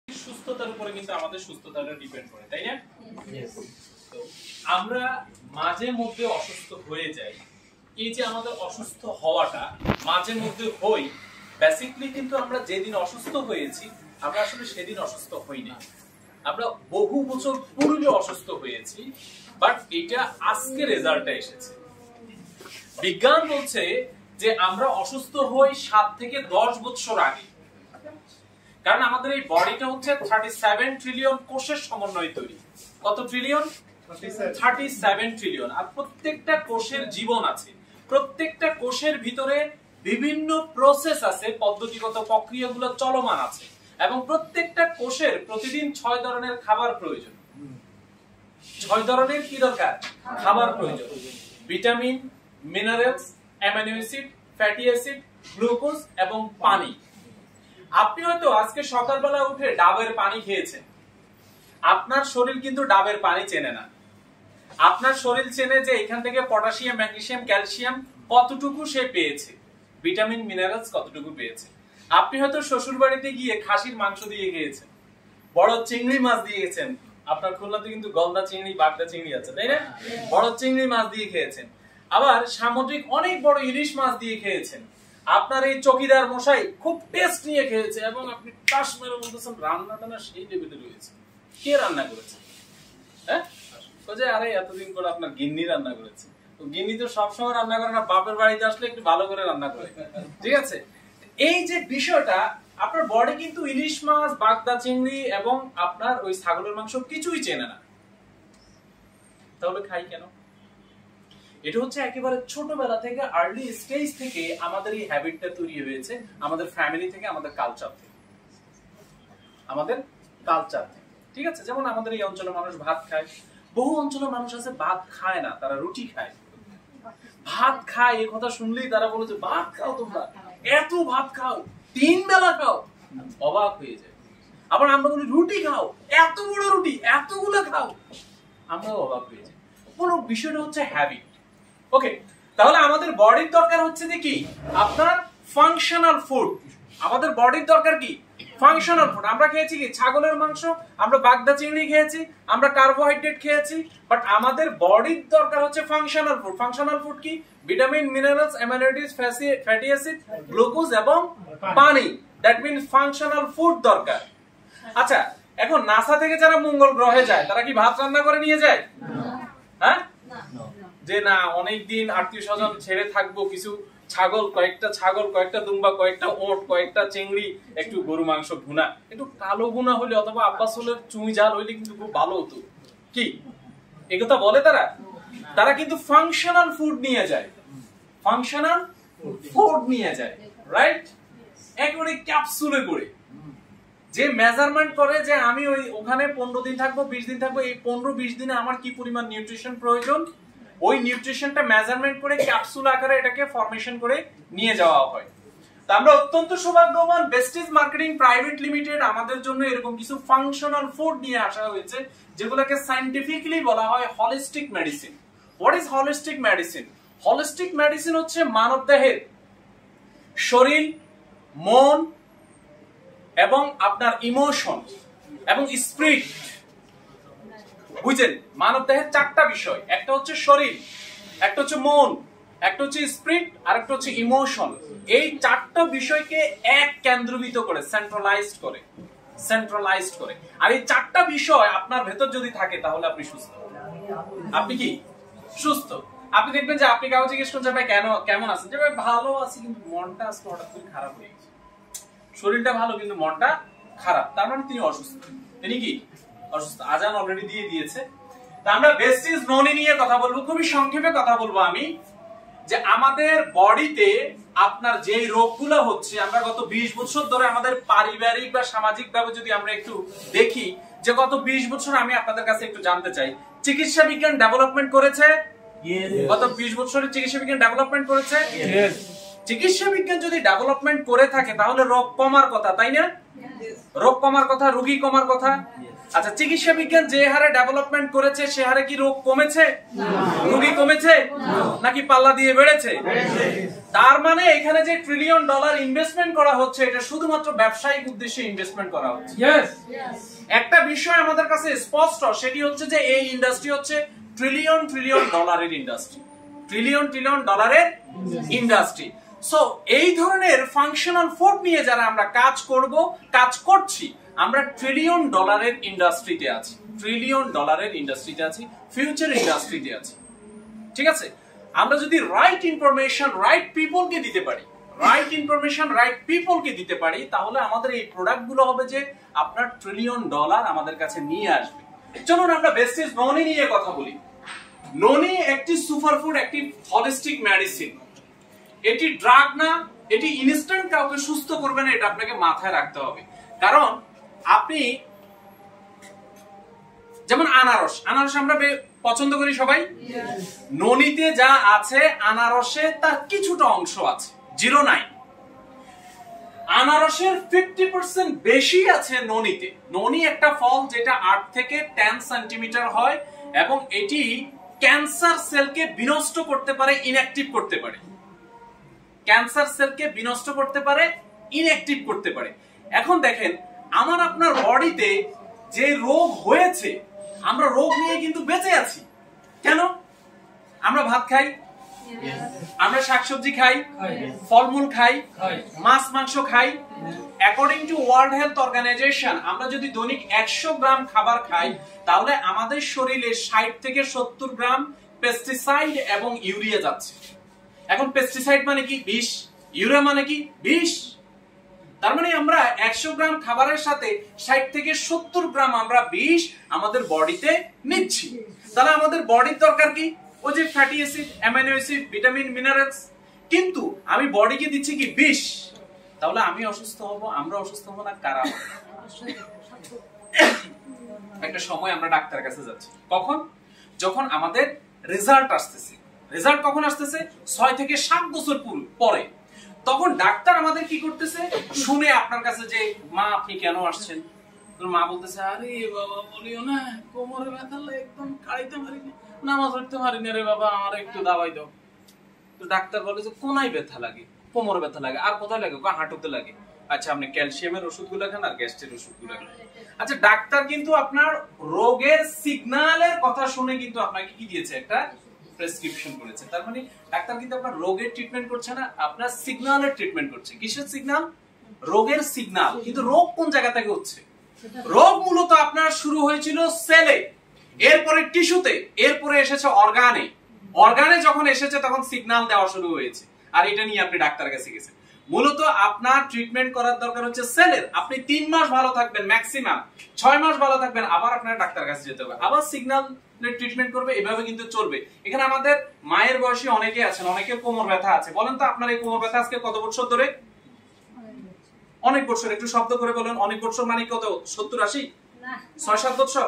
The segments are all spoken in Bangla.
সুস্থতার উপরে কিন্তু আমাদের সুস্থতাটা ডিপেন্ড করে, তাই না? তো আমরা মাঝে মধ্যে অসুস্থ হয়ে যাই। এই যে আমাদের অসুস্থ হওয়াটা মাঝে মধ্যে হই, বেসিক্যালি কিন্তু আমরা যেদিন অসুস্থ হয়েছি আমরা আসলে সেদিন অসুস্থ হই না, আমরা বহু বছর পূর্বে অসুস্থ হয়েছি, বাট এটা আজকে রেজাল্টটা এসেছে। বিজ্ঞান বলছে যে আমরা অসুস্থ হই 7 থেকে 10 বছর আগে, কারণ আমাদের এই বডিটা হচ্ছে 37 ট্রিলিয়ন কোষের সমন্বয়ে তৈরি। কত ট্রিলিয়ন? 37 ট্রিলিয়ন। আর প্রত্যেকটা কোষের জীবন আছে, প্রত্যেকটা কোষের ভিতরে বিভিন্ন প্রসেস আছে, পদ্ধতিগত প্রক্রিয়াগুলো চলমান আছে, এবং প্রত্যেকটা কোষের প্রতিদিন 6 ধরনের খাবার প্রয়োজন। 6 ধরনের কি দরকার? খাবার প্রয়োজন। Vitamin, minerals, amino acid, fatty acid, glucose এবং পানি। আপনি হয়তো আজকে সকালবেলা উঠে ডাবের পানি খেয়েছেন, আপনার শরীর কিন্তু ডাবের পানি চেনে না। আপনার শরীর চেনে যে এখান থেকে পটাশিয়াম, ম্যাগনেসিয়াম, ক্যালসিয়াম কতটুকু সে পেয়েছে, ভিটামিন, মিনারেলস কতটুকু পেয়েছে। আপনি হয়তো শ্বশুর বাড়িতে গিয়ে খাসির মাংস দিয়ে খেয়েছেন, বড় চিংড়ি মাছ দিয়ে খেয়েছেন। আপনার খুলনাতে কিন্তু গলদা চিংড়ি, বাগদা চিংড়ি আছে, তাই না? বড় চিংড়ি মাছ দিয়ে খেয়েছেন, আবার সামুদ্রিক অনেক বড় ইলিশ মাছ দিয়ে খেয়েছেন। আপনার এই চকিদার মশাই খুব টেস্ট নিয়ে খেয়েছে, এবং আপনি টাস মেরে বলতেছেন রান্নাটা না সেই লেভেলে রয়েছে। কে রান্না করেছে? হ্যাঁ, আরে এতদিন করে আপনার গিন্নি রান্না করেছে। তো গিন্নি তো সবসময় রান্না করে না, বাপের বাড়িতে আসলে একটু ভালো করে রান্না করে, ঠিক আছে? এই যে বিষয়টা, আপনার বডি কিন্তু ইলিশ মাছ, বাগদা চিংড়ি এবং আপনার ওই ছাগলের মাংস কিছুই চেনে না। তাহলে খাই কেন? এটা হচ্ছে একেবারে ছোটবেলা থেকে, আর্লি স্টেজ থেকে আমাদের এই হ্যাবিটটা তৈরি হয়েছে, আমাদের ফ্যামিলি থেকে, আমাদের কালচার থেকে, ঠিক আছে? যেমন আমাদের এই অঞ্চলের মানুষ ভাত খায়, বহু অঞ্চলের মানুষ আছে ভাত খায় না, তারা রুটি খায়। ভাত খায় এই কথা শুনলেই তারা বলে যে ভাত খাও, তোমরা এত ভাত খাও, 3 বেলা খাও, অবাক হয়ে যায়। আবার আমরা বলি রুটি খাও, এত বড় রুটি, এতগুলো খাও, আমরাও অবাক হয়ে যাই। পুরো বিষয়টা হচ্ছে হ্যাবিট। ওকে, তাহলে আমাদের বডির দরকার হচ্ছে যে কি? আপনার ফাংশনাল ফুড। আমাদের বডির দরকার কি? Functional food. আমরা খেয়েছি কি? ছাগলের মাংস, আমরা বাগদা চিংড়ি খেয়েছি, আমরা কার্বোহাইড্রেট খেয়েছি, বাট আমাদের বডির দরকার হচ্ছে ফাংশনাল ফুড। ফাংশনাল ফুড কি? Vitamin, minerals, amino acid, fatty acid, glucose এবং পানি। দ্যাট মিন্স ফাংশনাল ফুড দরকার। আচ্ছা, এখন নাসা থেকে যারা মঙ্গল গ্রহে যায় তারা কি ভাত রান্না করে নিয়ে যায়? হ্যাঁ, যে না অনেকদিন আত্মীয় স্বজন ছেড়ে থাকবো, কিছু ছাগল, কয়েকটা দুম্বা, কয়েকটা ওট, কয়েকটা চিংড়ি, একটু গরু মাংস ভুনা, একটু কালো ভুনা হলে অথবা আব্বাস হলের চুই ঝাল হইলে কিন্তু খুব ভালো হতো। কি একথা বলে তারা? তারা কিন্তু ফাংশনাল ফুড নিয়ে যায়, ফাংশনাল ফুড নিয়ে যায়, রাইট? একেবারে ক্যাপসুলে করে, যে মেজারমেন্ট করে যে আমি ওখানে 15 দিন থাকবো, 20 দিন থাকবো, এই 15-20 দিনে আমার কি পরিমাণ নিউট্রিশন প্রয়োজন, ওই নিউট্রিশনটা মেজারমেন্ট করে ক্যাপসুল আকারে এটাকে ফরমেশন করে নিয়ে যাওয়া হয়। তো আমরা অত্যন্ত সৌভাগ্যবান, বেস্টিজ মার্কেটিং প্রাইভেট লিমিটেড আমাদের জন্য এরকম কিছু ফাংশনাল ফুড নিয়ে আসা হয়েছে, যেগুলোকে সায়েন্টিফিক্যালি বলা হয় holistic medicine. What is holistic medicine? Holistic medicine হচ্ছে মানবদেহের শরীর, মন এবং আপনার ইমোশন এবং স্পিরিট, বুঝছেন? মানব দেহের 4টা বিষয়, একটা হচ্ছে শরীর, একটা হচ্ছে মন, একটা হচ্ছে স্পিরিট, আর একটা হচ্ছে ইমোশন। এই 4টা বিষয়কে এক কেন্দ্রীভূত করে, সেন্ট্রালাইজড করে। আর এই 4টা বিষয় আপনার ভেতর যদি থাকে তাহলে আপনি সুস্থ। আপনি কি সুস্থ? আপনি দেখবেন যে আপনি কাউকে জিজ্ঞেস করছেন ভাই কেমন আছেন, যে ভাই ভালো আছি, কিন্তু মনটা আজকে হঠাৎ করে খারাপ হয়ে গেছে। শরীরটা ভালো কিন্তু মনটা খারাপ, তার মানে তিনি অসুস্থ। তিনি কি অসুস্থ? আজান অলরেডি দিয়ে দিয়েছে। তা আমরা বেস্টিজ ননি নিয়ে কথা বলবো, খুবই সংক্ষেপে কথা বলবো আমি, যে আমাদের বডিতে আপনার যে রোগগুলো হচ্ছে, আমরা গত 20 বছর ধরে আমাদের পারিবারিক বা সামাজিক ভাবে যদি আমরা একটু দেখি, যে গত 20 বছর আমি আপনাদের কাছে একটু জানতে চাই, চিকিৎসা বিজ্ঞান ডেভেলপমেন্ট করেছে? গত 20 বছরে চিকিৎসা বিজ্ঞান ডেভেলপমেন্ট করেছে? চিকিৎসা বিজ্ঞান যদি ডেভেলপমেন্ট করে থাকে তাহলে রোগ কমার কথা, তাই না? রোগ কমার কথা, রোগী কমার কথা। আচ্ছা, চিকিৎসা বিজ্ঞান যে হারে ডেভেলপমেন্ট করেছে সে হারে কি রোগ কমেছে? রোগী কমেছে নাকি পাল্লা দিয়ে বেড়েছে? তার মানে এখানে যে $1 ট্রিলিয়ন ইনভেস্টমেন্ট করা হচ্ছে এটা শুধুমাত্র ব্যবসায়িক উদ্দেশ্যে ইনভেস্টমেন্ট করা হচ্ছে। একটা বিষয় আমাদের কাছে স্পষ্ট, সেটি হচ্ছে যে এই ইন্ডাস্ট্রি হচ্ছে $1 trillion industry, $1 trillion industry. So এই ধরনের ফাংশনাল ফুড নিয়ে যারা আমরা কাজ করছি, আমরা $1 ট্রিলিয়ন ইন্ডাস্ট্রিতে আছি, $1 ট্রিলিয়ন ইন্ডাস্ট্রিতে আছি, ফিউচার ইন্ডাস্ট্রিতে আছি। ঠিক আছে, আমরা যদি রাইট ইনফরমেশন রাইট পিপলকে দিতে পারি, তাহলে আমাদের এই প্রোডাক্টগুলো হবে যে আপনার $1 ট্রিলিয়ন আমাদের কাছে নিয়ে আসবে। চলুন আমরা বেস্টিজ ননি নিয়ে কথা বলি। ননি একটি সুপারফুড, একটি হলিস্টিক মেডিসিন। এটি ড্রাগ না, এটি ইনস্ট্যান্ট কাউকে সুস্থ করবে না, এটা আপনাকে মাথায় রাখতে হবে। কারণ আপনি যেমন আনারস আমরা পছন্দ করি সবাই। ননিতে যা আছে আনারসে তার কিছুটা অংশ আছে, 0 নাই। আনারসের 50% বেশি আছে ননিতে। ননি একটা ফল যেটা 8 থেকে 10 সেন্টিমিটার হয় এবং এটি ক্যান্সার সেলকে বিনষ্ট করতে পারে, ইনঅ্যাক্টিভ করতে পারে। এখন দেখেন, আমার আপনার বডিতে যে রোগ হয়েছে, আমরা রোগ নিয়ে কিন্তু বেঁচে আছি। কেন? আমরা ভাত খাই, আমরা শাকসবজি খাই, ফলমূল খাই, মাছ মাংস খাই। According to World Health Organization, আমরা যদি দৈনিক 100 গ্রাম খাবার খাই, তাহলে আমাদের শরীরে 60 থেকে 70 গ্রাম পেস্টিসাইড এবং ইউরিয়া যাচ্ছে। এখন পেস্টিসাইড মানে কি? বিষ। ইউরিয়া মানে কি? বিষ। তার মানে আমরা 100 গ্রাম খাবারের সাথে 60 থেকে 70 গ্রাম আমরা বিষ আমাদের বডিতে নিচ্ছি। তাহলে আমাদের বডির দরকার কি? ওই যে fatty acid, amino acid, vitamin, minerals. কিন্তু আমি বডিকে দিচ্ছি কি? বিষ। তাহলে আমি অসুস্থ হব, আমরা অসুস্থ হব না, কারা? একটা সময় আমরা ডাক্তারের কাছে যাচ্ছি, কখন? যখন আমাদের রেজাল্ট আসতেছে। রেজাল্ট কখন আসতেছে? 6 থেকে 7 বছর পরে। তখন ডাক্তার আমাদের কি করতেছে? শুনে আপনার কাছে যে, মা আপনি কেন আসছেন? তোর মা বলতেছে, আরে বাবা বলিও না, কোমরে ব্যথা লাগে, একদম খাইতে পারি না, নামাজ পড়তে পারি না রে বাবা, আমার একটু দাওয়াই দাও। তো ডাক্তার বলে যে, কোনায় ব্যথা লাগে, কোমরে ব্যথা লাগে, আর কোথায় লাগে? হাঁটুতে লাগে। আচ্ছা, আপনি ক্যালসিয়ামের ওষুধগুলো খান আর গ্যাস্ট্রিক ওষুধগুলো খান। আচ্ছা, ডাক্তার কিন্তু আপনার রোগের সিগন্যালের কথা শুনে কিন্তু আপনাকে কি দিয়েছে? একটা প্রেসক্রিপশন করেছে। তার মানে ডাক্তার কিন্তু আপনার রোগের ট্রিটমেন্ট করছে না, আপনার সিগন্যালের ট্রিটমেন্ট করছে। কিসের সিগন্যাল? রোগের সিগন্যাল। কিন্তু রোগ কোন জায়গা থেকে হচ্ছে? রোগ মূলত আপনার শুরু হয়েছিল সেলে, এরপরে টিস্যুতে, এরপরে এসেছে অর্গানে। অর্গানে যখন এসেছে তখন সিগন্যাল দেওয়া শুরু হয়েছে, আর এটা নিয়ে আপনি ডাক্তারের কাছে গেছেন। মূলত আপনার ট্রিটমেন্ট করার দরকার হচ্ছে সেলের। আপনি 3 মাস ভালো থাকবেন, ম্যাক্সিমাম 6 মাস ভালো থাকবেন, আবার আপনার ডাক্তারের কাছে যেতে হবে, আবার সিগন্যালের ট্রিটমেন্ট করবে। এভাবে কিন্তু চলবে। এখানে আমাদের মায়ের বয়সী অনেকে আছেন, অনেকের কোমর ব্যথা আছে। বলেন তো আপনার এই কোমর ব্যথা আজকে কত বছর ধরে? অনেক বছর। একটু শব্দ করে বলেন, অনেক বছর মানে কত? 70, 80, 6-7 বছর,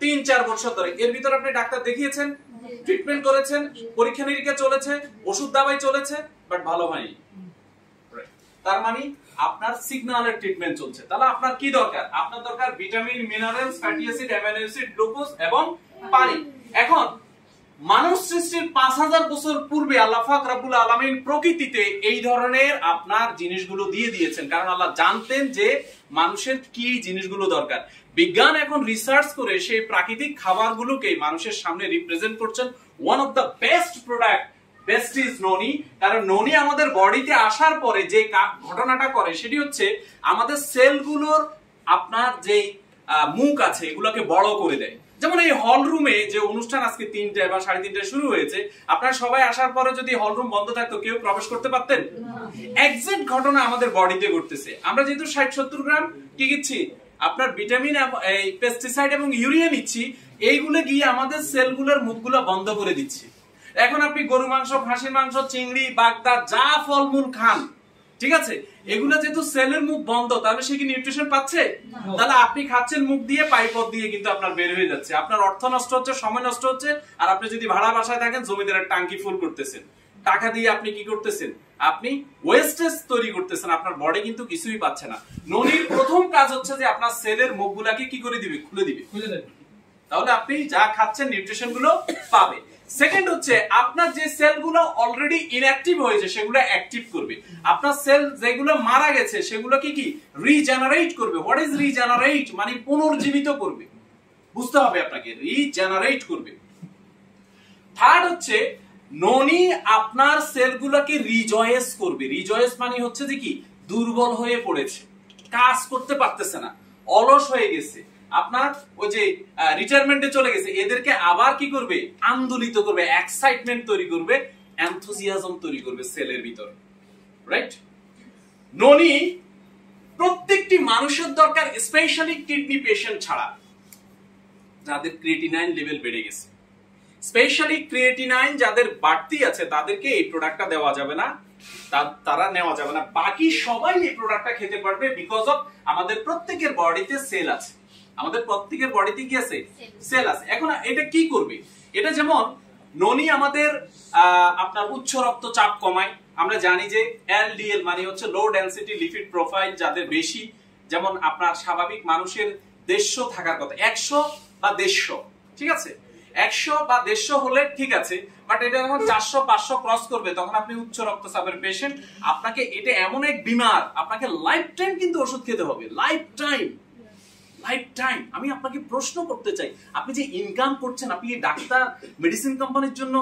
3-4 বছর ধরে। এর ভিতরে আপনি ডাক্তার দেখিয়েছেন, ট্রিটমেন্ট করেছেন, পরীক্ষা নিরীক্ষা চলেছে, ওষুধ দাবাই চলেছে, বাট ভালো হয়নি। তার মানে আপনার সিগন্যালের ট্রিটমেন্ট চলছে। তাহলে আপনার কি দরকার? আপনার দরকার vitamin, minerals, fatty acid, amino acid, glucose এবং পানি। এখন মানুষ সৃষ্টির 5000 বছর পূর্বে আল্লাহ পাক রব্বুল আলামিন প্রকৃতিতে এই ধরনের আপনার জিনিসগুলো দিয়ে দিয়েছেন, কারণ আল্লাহ জানতেন যে মানুষের কি জিনিসগুলো দরকার। বিজ্ঞান এখন রিসার্চ করে সেই প্রাকৃতিক খাবারগুলোকে মানুষের সামনে রিপ্রেজেন্ট করছেন। One of the best product best is ননি। কারণ ননি আমাদের বডিতে আসার পরে যে ঘটনাটা করে সেটি হচ্ছে আমাদের সেলগুলোর আপনার যে মুখ আছে এগুলোকে বড় করে দেয়। যেমন এই হল রুমে যে অনুষ্ঠান আজকে 3টা বা 3:30টায় শুরু হয়েছে, আপনারা সবাই আসার পরে যদি হল রুম বন্ধ থাকতো কেউ প্রবেশ করতে পারতেন? এক্সাক্ট ঘটনা আমাদের বডিতে ঘটতেছে। আমরা যেহেতু 60-70 গ্রাম কি দিচ্ছি আপনার ভিটামিন, এই পেস্টিসাইড এবং ইউরিয়া নিচ্ছি, এইগুলো গিয়ে আমাদের সেলগুলোর মুখগুলো বন্ধ করে দিচ্ছে। এখন আপনি গরু মাংস, খাসির মাংস, চিংড়ি, বাগদা যা ফলমূল খান, ঠিক আছে, এগুলো যেহেতু সেলের মুখ বন্ধ, তাহলে সে কি নিউট্রিশন পাচ্ছে? তাহলে আপনি খাচ্ছেন মুখ দিয়ে, পাইপথ দিয়ে কিন্তু আপনার বের হয়ে যাচ্ছে। আপনার অর্থ নষ্ট হচ্ছে, সময় নষ্ট হচ্ছে। আর আপনি যদি ভাড়া বাসায় থাকেন, জমিদারের টাঙ্কি ফুল করতেছেন, টাকা দিয়ে আপনি কি করতেছেন? আপনি ওয়েস্টেজ তৈরি করতেছেন, আপনার বডি কিন্তু কিছুই পাচ্ছে না। ননির প্রথম কাজ হচ্ছে যে আপনার সেলের মুখগুলাকে কি করে দিবে? খুলে দিবে। তাহলে আপনি যা খাচ্ছেন নিউট্রিশন গুলো পাবে। সেকেন্ড হচ্ছে আপনার যে সেলগুলো অলরেডি ইনঅ্যাক্টিভ হয়েছে সেগুলো অ্যাক্টিভ করবে, আপনার সেল যেগুলো মারা গেছে সেগুলোকে কি রিজেনারেট করবে। হোয়াট ইজ রিজেনারেট মানে পুনর্জীবিত করবে, বুঝতে হবে আপনাকে, রিজেনারেট করবে। থার্ড হচ্ছে ননি আপনার সেলগুলোকে রিজয়েস করবে। রিজয়েস মানে হচ্ছে যে কি দুর্বল হয়ে পড়েছে, কাজ করতে পারতেছে না, অলস হয়ে গেছে, আপনার ওই যে রিটায়ারমেন্টে চলে গেছে, এদেরকে আবার কি করবে আন্দোলিত করবে, এক্সাইটমেন্ট তৈরি করবে, এনথুজিয়াজম তৈরি করবে সেলের ভিতরে, রাইট। ননি প্রত্যেকটি মানুষের দরকার, স্পেশালি কিডনি পেশেন্ট ছাড়া যাদের ক্রিয়েটিনাইন লেভেল বেড়ে গেছে, স্পেশালি ক্রিয়েটিনাইন যাদের বাড়তি আছে তাদেরকে এই প্রোডাক্টটা দেওয়া যাবে না, তারা নেওয়া যাবে না। বাকি সবাই এই প্রোডাক্টটা খেতে পারবে, বিকজ অফ আমাদের প্রত্যেকের বডিতে সেল আছে, আমাদের প্রত্যেকের বডিতে কি আছে সেল আছে। এখন এটা কি করবে, এটা যেমন ননি আমাদের আপনার উচ্চ রক্তচাপ কমায়। আমরা জানি যে এলডিএল মানে হচ্ছে লো ডেনসিটি লিপিড প্রোফাইল যাদের বেশি, যেমন আপনার স্বাভাবিক মানুষের 150 থাকার কথা, 100 বা 150, ঠিক আছে, 100 বা 150 হলে ঠিক আছে, বাট এটা যখন 400-500 ক্রস করবে তখন আপনি উচ্চ রক্তচাপের পেশেন্ট, আপনাকে এটা এমন এক বিমার, আপনাকে লাইফ টাইম কিন্তু ওষুধ খেতে হবে, লাইফ টাইম, লাইফ টাইম। আমি আপনাকে প্রশ্ন করতে চাই, আপনি যে ইনকাম করছেন, আপনি কি ডাক্তার মেডিসিন কোম্পানির জন্য